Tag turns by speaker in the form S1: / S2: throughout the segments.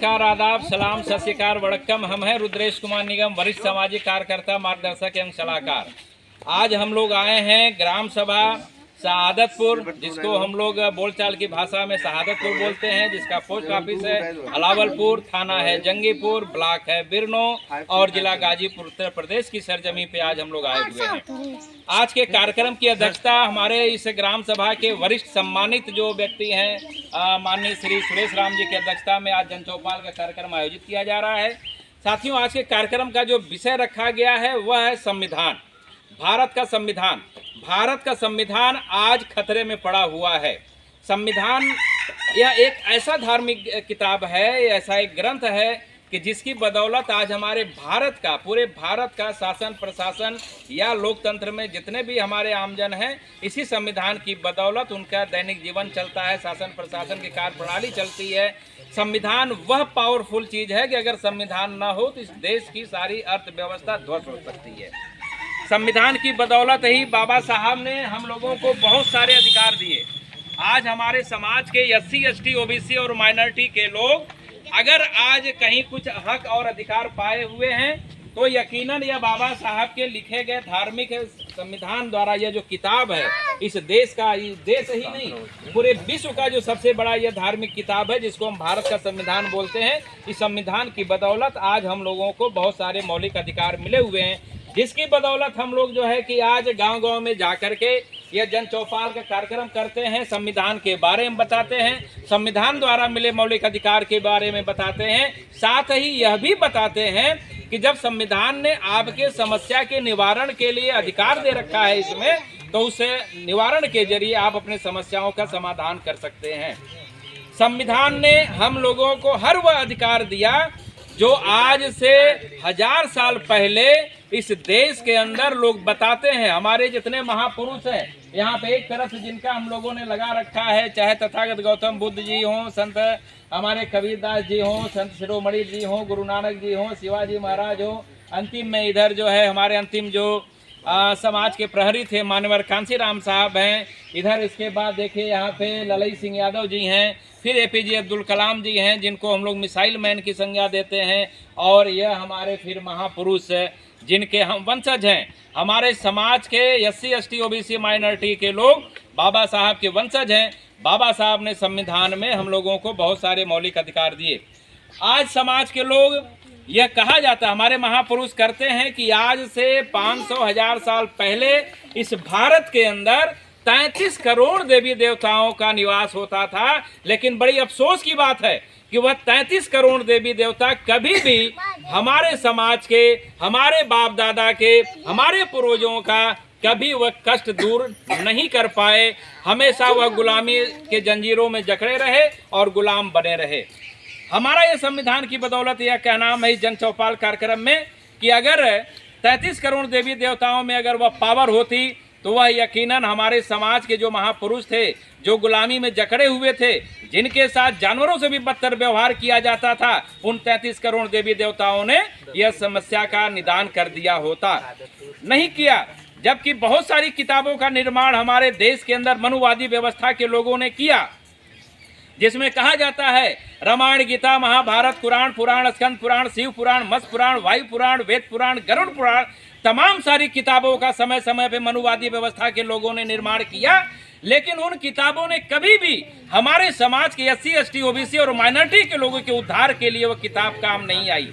S1: नमस्कार, आदाब, सलाम, सत श्री अकाल, वड़क्कम। हम हैं रुद्रेश कुमार निगम, वरिष्ठ सामाजिक कार्यकर्ता, मार्गदर्शक एवं सलाहकार। आज हम लोग आए हैं ग्राम सभा शहादतपुर, जिसको हम लोग बोलचाल की भाषा में शहादतपुर बोलते हैं, जिसका पोस्ट ऑफिस है अलावलपुर, थाना है जंगीपुर, ब्लॉक है बिरनो और जिला गाजीपुर, उत्तर प्रदेश की सरजमी पे आज हम लोग आए हुए हैं। आज के कार्यक्रम की अध्यक्षता हमारे इस ग्राम सभा के वरिष्ठ सम्मानित जो व्यक्ति हैं, माननीय श्री सुरेश राम जी की अध्यक्षता में आज जनचौपाल का कार्यक्रम आयोजित किया जा रहा है। साथियों, आज के कार्यक्रम का जो विषय रखा गया है वह है संविधान। भारत का संविधान, भारत का संविधान आज खतरे में पड़ा हुआ है। संविधान यह एक ऐसा धार्मिक किताब है, ऐसा एक ग्रंथ है कि जिसकी बदौलत आज हमारे भारत का, पूरे भारत का शासन प्रशासन या लोकतंत्र में जितने भी हमारे आमजन हैं, इसी संविधान की बदौलत उनका दैनिक जीवन चलता है, शासन प्रशासन की कार्यप्रणाली चलती है। संविधान वह पावरफुल चीज़ है कि अगर संविधान ना हो तो इस देश की सारी अर्थव्यवस्था ध्वस्त हो सकती है। संविधान की बदौलत ही बाबा साहब ने हम लोगों को बहुत सारे अधिकार दिए। आज हमारे समाज के SC ST OBC और माइनॉरिटी के लोग अगर आज कहीं कुछ हक और अधिकार पाए हुए हैं तो यकीनन यह बाबा साहब के लिखे गए धार्मिक संविधान द्वारा यह जो किताब है, इस देश का, इस देश ही नहीं पूरे विश्व का जो सबसे बड़ा यह धार्मिक किताब है जिसको हम भारत का संविधान बोलते हैं। इस संविधान की बदौलत आज हम लोगों को बहुत सारे मौलिक अधिकार मिले हुए हैं, जिसकी बदौलत हम लोग जो है कि आज गांव-गांव में जाकर के यह जन चौपाल का कार्यक्रम करते हैं, संविधान के बारे में बताते हैं, संविधान द्वारा मिले मौलिक अधिकार के बारे में बताते हैं। साथ ही यह भी बताते हैं कि जब संविधान ने आपके समस्या के निवारण के लिए अधिकार दे रखा है इसमें, तो उसे निवारण के जरिए आप अपने समस्याओं का समाधान कर सकते हैं। संविधान ने हम लोगों को हर वह अधिकार दिया जो आज से 1000 साल पहले इस देश के अंदर लोग बताते हैं। हमारे जितने महापुरुष हैं यहाँ पे एक तरफ जिनका हम लोगों ने लगा रखा है, चाहे तथागत गौतम बुद्ध जी हों, संत हमारे कबीरदास जी हों, संत शिरोमणि जी हों, गुरु नानक जी हों, शिवाजी महाराज हों, अंतिम में इधर जो है हमारे अंतिम जो समाज के प्रहरी थे मान्यवर कांसी राम साहब हैं, इधर इसके बाद देखिए यहाँ पे ललई सिंह यादव जी हैं, फिर APJ अब्दुल कलाम जी हैं जिनको हम लोग मिसाइल मैन की संज्ञा देते हैं, और यह हमारे फिर महापुरुष जिनके हम वंशज हैं। हमारे समाज के SC ST OBC माइनॉरिटी के लोग बाबा साहब के वंशज हैं। बाबा साहब ने संविधान में हम लोगों को बहुत सारे मौलिक अधिकार दिए। आज समाज के लोग, यह कहा जाता है, हमारे महापुरुष करते हैं कि आज से 500-1000 साल पहले इस भारत के अंदर 33 करोड़ देवी देवताओं का निवास होता था, लेकिन बड़ी अफसोस की बात है कि वह 33 करोड़ देवी देवता कभी भी हमारे समाज के, हमारे बाप दादा के, हमारे पूर्वजों का कभी वह कष्ट दूर नहीं कर पाए। हमेशा वह गुलामी के जंजीरों में जकड़े रहे और गुलाम बने रहे। हमारा यह संविधान की बदौलत यह कहना है जन चौपाल कार्यक्रम में कि अगर 33 करोड़ देवी देवताओं में अगर वह पावर होती तो वह यकीनन हमारे समाज के जो महापुरुष थे, जो गुलामी में जकड़े हुए थे, जिनके साथ जानवरों से भी बदतर व्यवहार किया जाता था, उन 33 करोड़ देवी देवताओं ने यह समस्या का निदान कर दिया होता। नहीं किया, जबकि बहुत सारी किताबों का निर्माण हमारे देश के अंदर मनुवादी व्यवस्था के लोगों ने किया, जिसमें कहा जाता है रामायण, गीता, महाभारत, कुरान, पुराण, स्कंद पुराण, शिव पुराण, मत्स्य पुराण, वायु पुराण, वेद पुराण, गरुड़ पुराण, तमाम सारी किताबों का समय समय पे मनुवादी व्यवस्था के लोगों ने निर्माण किया, लेकिन उन किताबों ने कभी भी हमारे समाज के SC ST OBC और माइनॉरिटी के लोगों के उद्धार के लिए वह किताब काम नहीं आई।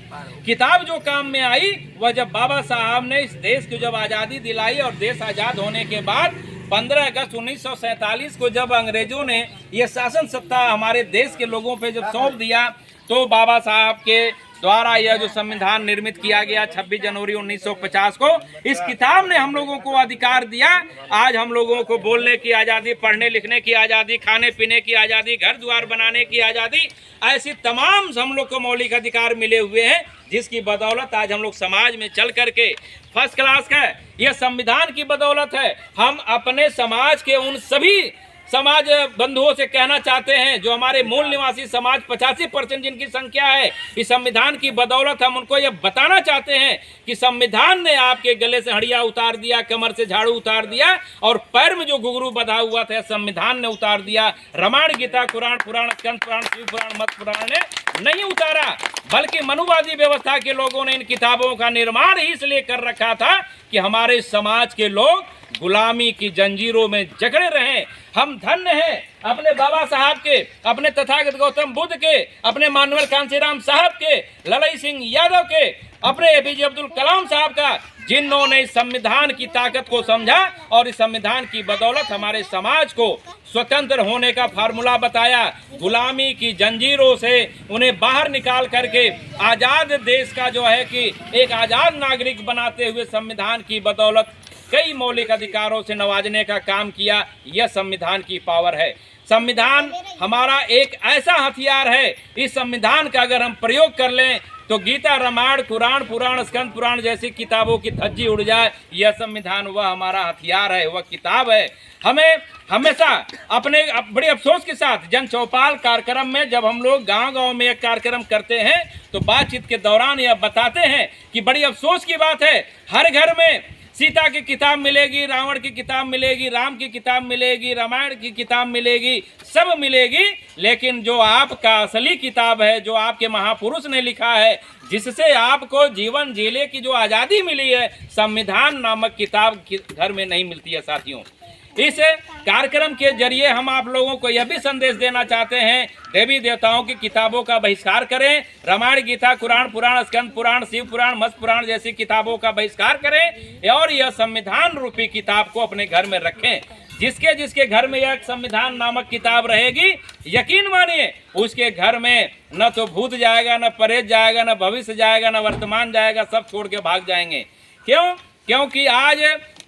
S1: किताब जो काम में आई वह जब बाबा साहब ने इस देश को जब आज़ादी दिलाई और देश आज़ाद होने के बाद 15 अगस्त 1947 को जब अंग्रेजों ने यह शासन सत्ता हमारे देश के लोगों पे जब सौंप दिया, तो बाबा साहब के द्वारा यह जो संविधान निर्मित किया गया 26 जनवरी 1950 को, इस किताब ने हम लोगों को अधिकार दिया। आज हम लोगों को बोलने की आज़ादी, पढ़ने लिखने की आज़ादी, खाने पीने की आज़ादी, घर द्वार बनाने की आज़ादी, ऐसी तमाम हम लोग को मौलिक अधिकार मिले हुए हैं, जिसकी बदौलत आज हम लोग समाज में चल करके फर्स्ट क्लास का, यह संविधान की बदौलत है। हम अपने समाज के उन सभी समाज बंधुओं से कहना चाहते हैं, जो हमारे मूल निवासी समाज 85% जिनकी संख्या है, इस संविधान की बदौलत हम उनको ये बताना चाहते हैं कि संविधान ने आपके गले से हड़िया उतार दिया, कमर से झाड़ू उतार दिया और पैर में जो घुंघरू बंधा हुआ था संविधान ने उतार दिया। रामायण, गीता, कुरान, पुराण, स्कंद पुराण, शिव पुराण, मत्स्य पुराण ने नहीं उतारा, बल्कि मनुवादी व्यवस्था के लोगों ने इन किताबों का निर्माण ही इसलिए कर रखा था कि हमारे समाज के लोग गुलामी की जंजीरों में जकड़े रहें। हम धन्य हैं अपने बाबा साहब के, अपने तथागत गौतम बुद्ध के, अपने मानवेल कांशीराम साहब के, ललई सिंह यादव के, अपने एपीजे अब्दुल कलाम साहब का, जिन्होंने इस संविधान की ताकत को समझा और इस संविधान की बदौलत हमारे समाज को स्वतंत्र होने का फार्मूला बताया। गुलामी की जंजीरों से उन्हें बाहर निकाल करके आज़ाद देश का जो है कि एक आज़ाद नागरिक बनाते हुए संविधान की बदौलत कई मौलिक अधिकारों से नवाजने का काम किया। यह संविधान की पावर है। संविधान हमारा एक ऐसा हथियार है, इस संविधान का अगर हम प्रयोग कर लें तो गीता, रामायण, कुरान, पुराण, स्कंद पुराण जैसी किताबों की धज्जी उड़ जाए। यह संविधान वह हमारा हथियार है, वह किताब है। हमें हमेशा अपने बड़े अफसोस के साथ जन चौपाल कार्यक्रम में जब हम लोग गांव-गांव में एक कार्यक्रम करते हैं तो बातचीत के दौरान यह बताते हैं कि बड़ी अफसोस की बात है, हर घर में सीता की किताब मिलेगी, रावण की किताब मिलेगी, राम की किताब मिलेगी, रामायण की किताब मिलेगी, सब मिलेगी, लेकिन जो आपका असली किताब है, जो आपके महापुरुष ने लिखा है, जिससे आपको जीवन जीने की जो आज़ादी मिली है, संविधान नामक किताब घर में नहीं मिलती है। साथियों, इस कार्यक्रम के जरिए हम आप लोगों को यह भी संदेश देना चाहते हैं, देवी देवताओं की किताबों का बहिष्कार करें। रामायण, गीता, कुरान, पुराण, स्कंद पुराण, शिव पुराण, मत्स्य पुराण जैसी किताबों का बहिष्कार करें और यह संविधान रूपी किताब को अपने घर में रखें। जिसके जिसके घर में यह संविधान नामक किताब रहेगी, यकीन मानिए उसके घर में न तो भूत जाएगा, न परेत जाएगा, न भविष्य जाएगा, न वर्तमान जाएगा, सब छोड़ के भाग जाएंगे। क्यों? क्योंकि आज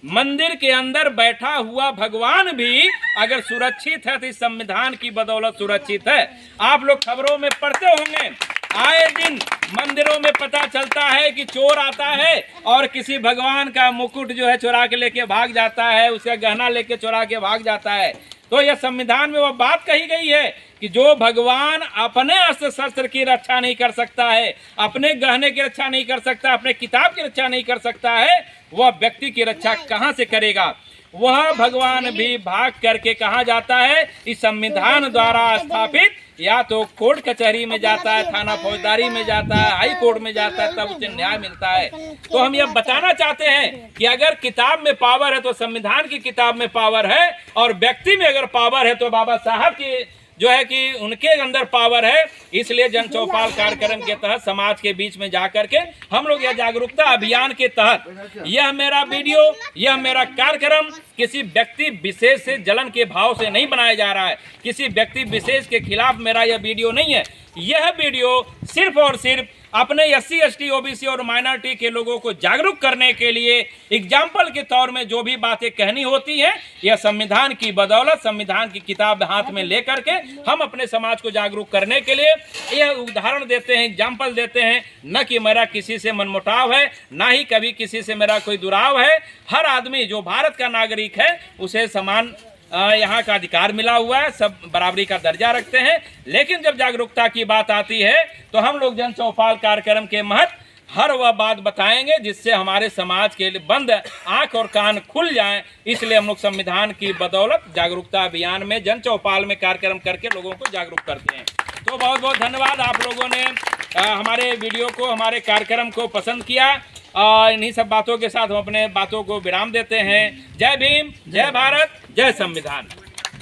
S1: मंदिर के अंदर बैठा हुआ भगवान भी अगर सुरक्षित है तो इस संविधान की बदौलत सुरक्षित है। आप लोग खबरों में पढ़ते होंगे, आए दिन मंदिरों में पता चलता है कि चोर आता है और किसी भगवान का मुकुट जो है चुरा के लेके भाग जाता है, उसका गहना लेके चुरा के भाग जाता है। तो यह संविधान में वह बात कही गई है कि जो भगवान अपने अस्त्र शस्त्र की रक्षा नहीं कर सकता है, अपने गहने की रक्षा नहीं कर सकता, अपने किताब की रक्षा नहीं कर सकता है, वह व्यक्ति की रक्षा कहाँ से करेगा? वह भगवान भी भाग करके कहाँ जाता है? इस संविधान द्वारा स्थापित या तो कोर्ट कचहरी में जाता है, थाना फौजदारी में जाता है, हाई कोर्ट में जाता है, तब उसे न्याय मिलता है। तो हम यह बताना चाहते हैं कि अगर किताब में पावर है तो संविधान की किताब में पावर है, और व्यक्ति में अगर पावर है तो बाबा साहब की जो है कि उनके अंदर पावर है। इसलिए जन चौपाल कार्यक्रम के तहत समाज के बीच में जाकर के हम लोग यह जागरूकता अभियान के तहत यह मेरा वीडियो, यह मेरा कार्यक्रम किसी व्यक्ति विशेष से जलन के भाव से नहीं बनाया जा रहा है, किसी व्यक्ति विशेष के खिलाफ मेरा यह वीडियो नहीं है। यह वीडियो सिर्फ और सिर्फ अपने SC, ST, OBC और माइनॉरिटी के लोगों को जागरूक करने के लिए एग्जाम्पल के तौर में जो भी बातें कहनी होती हैं, यह संविधान की बदौलत संविधान की किताब हाथ में लेकर के हम अपने समाज को जागरूक करने के लिए यह उदाहरण देते हैं, एग्जाम्पल देते हैं। न कि मेरा किसी से मनमुटाव है, ना ही कभी किसी से मेरा कोई दुराव है। हर आदमी जो भारत का नागरिक है उसे समान यहाँ का अधिकार मिला हुआ है, सब बराबरी का दर्जा रखते हैं। लेकिन जब जागरूकता की बात आती है तो हम लोग जन चौपाल कार्यक्रम के महत्व हर वह बात बताएंगे जिससे हमारे समाज के बंद आंख और कान खुल जाएं। इसलिए हम लोग संविधान की बदौलत जागरूकता अभियान में जन चौपाल में कार्यक्रम करके लोगों को जागरूक करते हैं। तो बहुत बहुत धन्यवाद, आप लोगों ने हमारे वीडियो को, हमारे कार्यक्रम को पसंद किया। इन्हीं सब बातों के साथ हम अपने बातों को विराम देते हैं। जय भीम, जय भारत, जय संविधान।